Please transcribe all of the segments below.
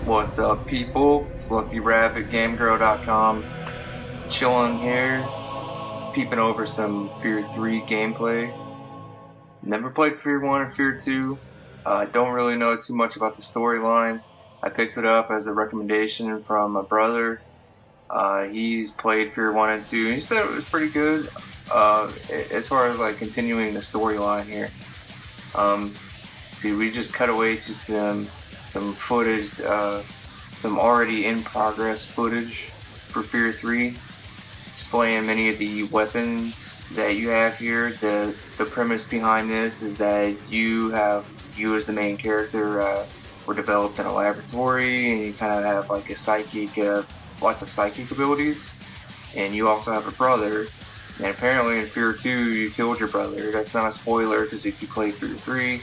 What's up, people? Fluffy Rabbit, GameGrow.com. Chilling here, peeping over some Fear 3 gameplay. Never played Fear 1 or Fear 2. Don't really know too much about the storyline. I picked it up as a recommendation from my brother. He's played Fear 1 and 2, and he said it was pretty good. As far as like continuing the storyline here, um, dude, we just cut away to some footage, some already in progress footage for Fear 3, displaying many of the weapons that you have here. The premise behind this is that you as the main character were developed in a laboratory, and you kind of have like a psychic, lots of psychic abilities, and you also have a brother. And apparently in Fear 2 you killed your brother. That's not a spoiler, because if you play Fear 3,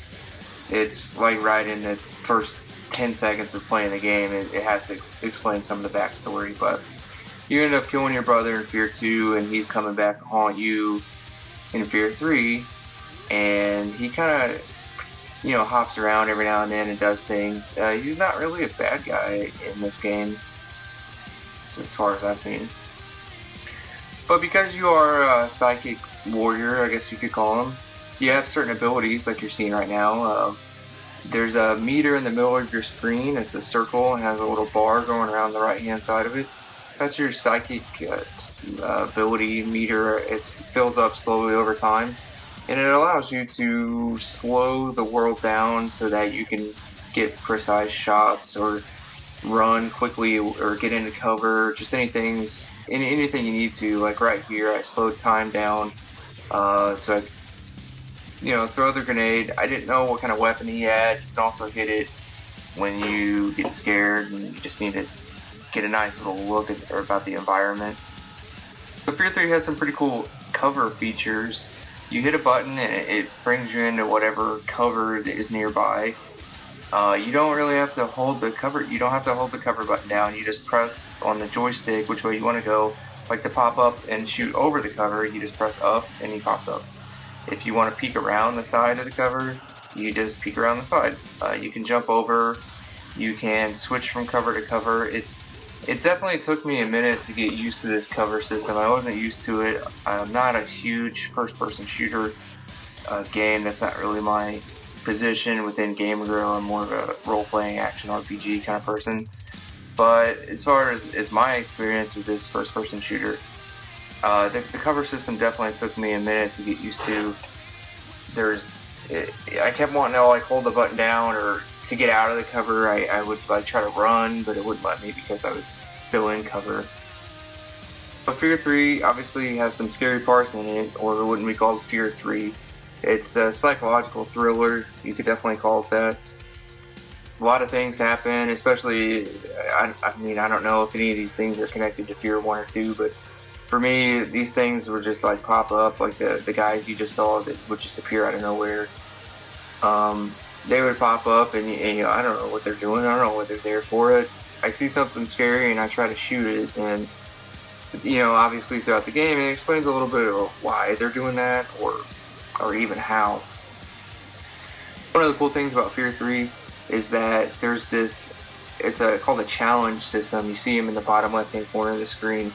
it's like right in the first 10 seconds of playing the game, it has to explain some of the backstory. But you end up killing your brother in Fear 2, and he's coming back to haunt you in Fear 3, and he kind of, hops around every now and then and does things. He's not really a bad guy in this game, as far as I've seen. But because you are a psychic warrior, I guess you could call him, you have certain abilities like you're seeing right now. There's a meter in the middle of your screen. It's a circle and has a little bar going around the right hand side of it. That's your psychic ability meter. It fills up slowly over time, and it allows you to slow the world down so that you can get precise shots or run quickly or get into cover. Just anything you need to. Like right here, I slowed time down, so I throw the grenade. I didn't know what kind of weapon he had. You can also hit it when you get scared, and you just need to get a nice little look about the environment. But Fear 3 has some pretty cool cover features. You hit a button and it brings you into whatever cover is nearby. You don't really have to hold the cover. You don't have to hold the cover button down. You just press on the joystick which way you want to go. Like to pop up and shoot over the cover, you just press up and he pops up. If you want to peek around the side of the cover, you just peek around the side. You can jump over. You can switch from cover to cover. It definitely took me a minute to get used to this cover system. I wasn't used to it. I'm not a huge first-person shooter game. That's not really my position within GameGrow. I'm more of a role-playing action RPG kind of person. But as far as my experience with this first-person shooter, the cover system definitely took me a minute to get used to. I kept wanting to like hold the button down, or to get out of the cover, I would like try to run, but it wouldn't let me because I was still in cover. But Fear 3 obviously has some scary parts in it, or wouldn't be called Fear 3. It's a psychological thriller, you could definitely call it that. A lot of things happen, especially, I don't know if any of these things are connected to Fear 1 or 2, but for me, these things would just like pop up, like the guys you just saw that would just appear out of nowhere. They would pop up, and I don't know what they're doing. I don't know what they're there for. I see something scary and I try to shoot it, and obviously throughout the game it explains a little bit of why they're doing that, or even how. One of the cool things about Fear 3 is that there's this, called a challenge system. You see them in the bottom left hand corner of the screen.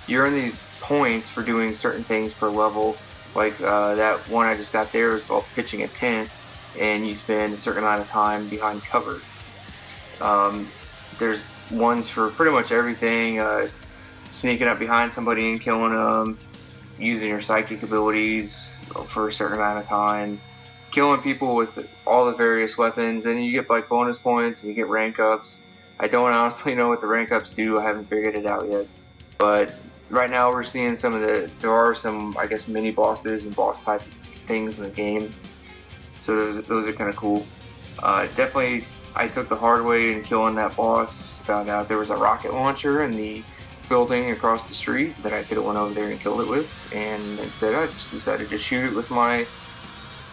You earn these points for doing certain things per level. Like that one I just got there is called pitching a tent, and you spend a certain amount of time behind cover. There's ones for pretty much everything. Sneaking up behind somebody and killing them, using your psychic abilities for a certain amount of time, killing people with all the various weapons, and you get like bonus points and you get rank ups. I don't honestly know what the rank ups do. I haven't figured it out yet. But right now we're seeing there are some, I guess, mini bosses and boss type things in the game. So those are kind of cool. Definitely, I took the hard way in killing that boss. Found out there was a rocket launcher in the building across the street that I could have went over there and killed it with, and instead I just decided to shoot it with my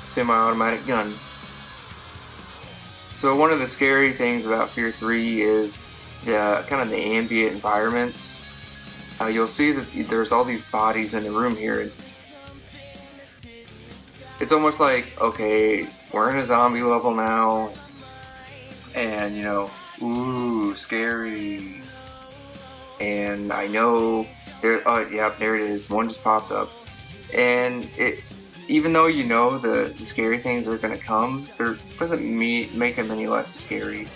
semi-automatic gun. So one of the scary things about Fear 3 is the kind of the ambient environments. You'll see that there's all these bodies in the room here, and it's almost like, okay, we're in a zombie level now, and Ooh, scary. And I know there. Oh, yeah, there it is. One just popped up, and even though you know the scary things are gonna come, there doesn't make them any less scary.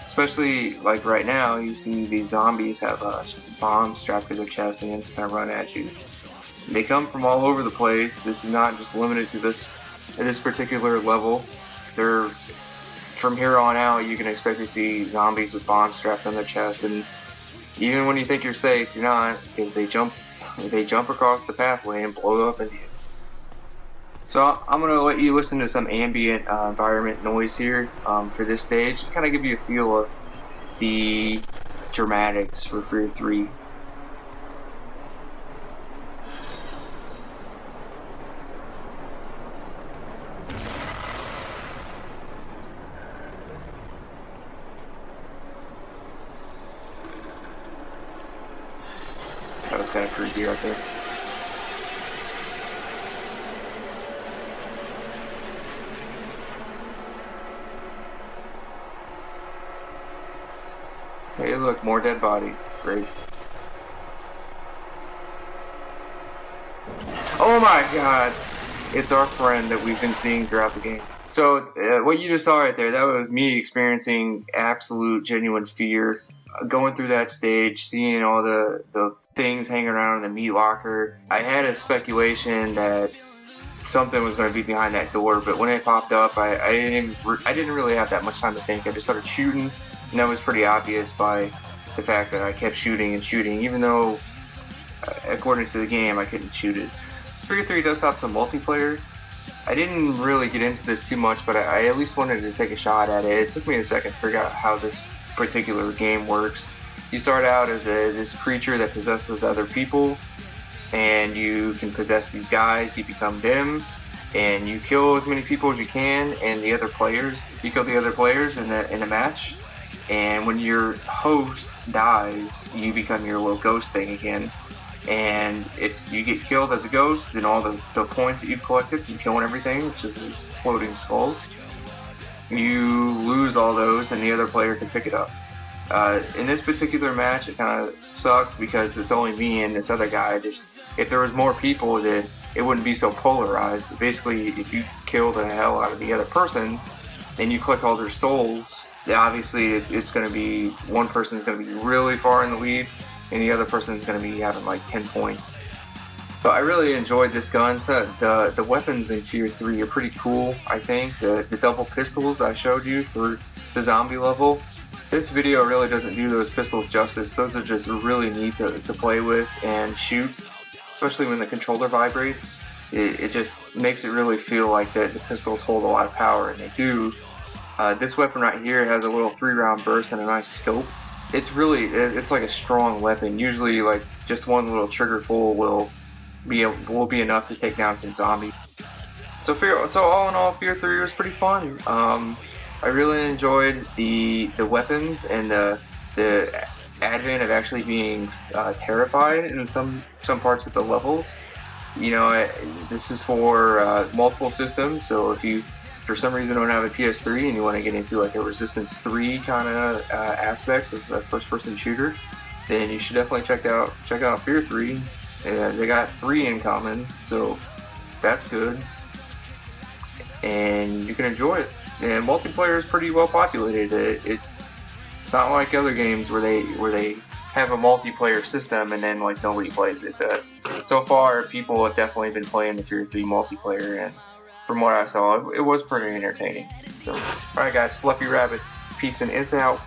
Especially like right now, you see these zombies have a bomb strapped to their chest and they're just gonna run at you. They come from all over the place. This is not just limited to this particular level. They're from here on out, you can expect to see zombies with bombs strapped on their chest, and even when you think you're safe, you're not, because they jump across the pathway and blow up into you. So I'm gonna let you listen to some ambient environment noise here for this stage, kind of give you a feel of the dramatics for Fear 3. That was kind of creepy right there. Hey look, more dead bodies. Great. Oh my god! It's our friend that we've been seeing throughout the game. So, what you just saw right there, that was me experiencing absolute, genuine fear. Going through that stage, seeing all the things hanging around in the meat locker. I had a speculation that something was going to be behind that door, but when it popped up, I didn't really have that much time to think. I just started shooting, and that was pretty obvious by the fact that I kept shooting and shooting, even though, according to the game, I couldn't shoot it. Fear 3 does have some multiplayer. I didn't really get into this too much, but I at least wanted to take a shot at it. It took me a second to figure out how this particular game works. You start out as this creature that possesses other people, and you can possess these guys. You become them, and you kill as many people as you can, and the other players. You kill the other players in a match, and when your host dies, you become your little ghost thing again. And if you get killed as a ghost, then all the points that you've collected from killing everything, which is these floating skulls, you lose all those, and the other player can pick it up. In this particular match, it kind of sucks because it's only me and this other guy. If there was more people, then it wouldn't be so polarized. But basically, if you kill the hell out of the other person, and you collect all their souls, then obviously it's going to be, one person is going to be really far in the lead, and the other person is going to be having like 10 points. So I really enjoyed this gun. So the weapons in Fear 3 are pretty cool, I think. The double pistols I showed you for the zombie level. This video really doesn't do those pistols justice. Those are just really neat to play with and shoot, especially when the controller vibrates. It just makes it really feel like the pistols hold a lot of power, and they do. This weapon right here has a little 3-round burst and a nice scope. It's like a strong weapon. Usually, like just one little trigger pull will be enough to take down some zombies. So all in all, Fear 3 was pretty fun. I really enjoyed the weapons and the advent of actually being terrified in some parts of the levels. You know, this is for multiple systems. So if you for some reason don't have a PS3 and you want to get into like a Resistance 3 kind of aspect of a first-person shooter, then you should definitely check out Fear 3. They got 3 in common, so that's good, and you can enjoy it. And multiplayer is pretty well populated. It's not like other games where they have a multiplayer system and then like nobody plays it. So far, people have definitely been playing the Fear 3 multiplayer, and from what I saw, it was pretty entertaining. So, alright guys, Fluffy Rabbit, peace and is out.